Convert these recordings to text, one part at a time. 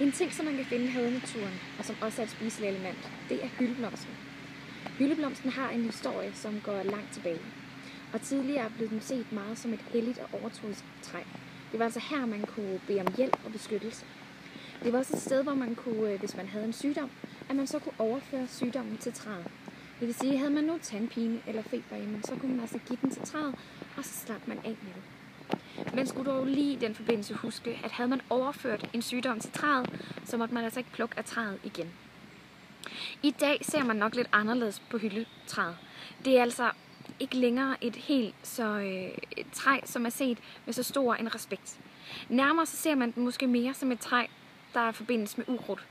En ting, som man kan finde i havenaturen, og som også er et spiseligt element, det er hyldeblomsten. Hyldeblomsten har en historie, som går langt tilbage. Og tidligere blev den set meget som et helligt og overtroisk træ. Det var altså her, man kunne bede om hjælp og beskyttelse. Det var også et sted, hvor man kunne, hvis man havde en sygdom, at man så kunne overføre sygdommen til træet. Det vil sige, havde man nu tandpine eller feber, så kunne man altså give den til træet, og så slap man af med det. Man skulle dog lige i den forbindelse huske, at havde man overført en sygdom til træet, så måtte man altså ikke plukke af træet igen. I dag ser man nok lidt anderledes på hyldetræet. Det er altså ikke længere et helt så et træ, som er set med så stor en respekt. Nærmere så ser man den måske mere som et træ, der forbindes med ukrudt.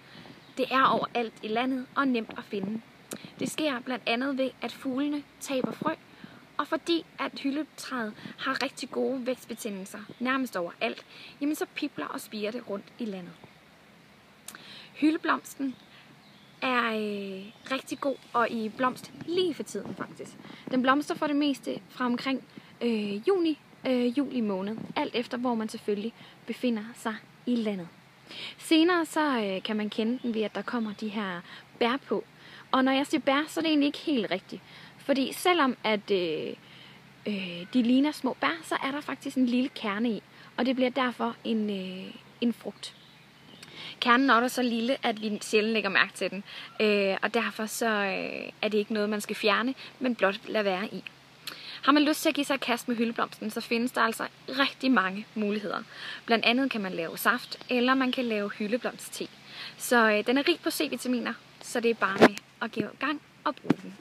Det er overalt i landet og nemt at finde. Det sker blandt andet ved, at fuglene taber frø, og fordi at hyldetræet har rigtig gode vækstbetingelser nærmest overalt, jamen så pibler og spirer det rundt i landet. Hyldeblomsten er rigtig god og i blomst lige for tiden faktisk. Den blomster for det meste fra omkring juli måned, alt efter hvor man selvfølgelig befinder sig i landet. Senere så kan man kende den ved, at der kommer de her bær på. Og når jeg siger bær, så er det egentlig ikke helt rigtigt. Fordi selvom at de ligner små bær, så er der faktisk en lille kerne i. Og det bliver derfor en frugt. Kernen er der så lille, at vi sjældent lægger mærke til den. Og derfor så er det ikke noget, man skal fjerne, men blot lade være i. Har man lyst til at give sig et kast med hyldeblomsten, så findes der altså rigtig mange muligheder. Blandt andet kan man lave saft, eller man kan lave hyldeblomste. Så den er rig på C-vitaminer, så det er bare med at give gang og bruge den.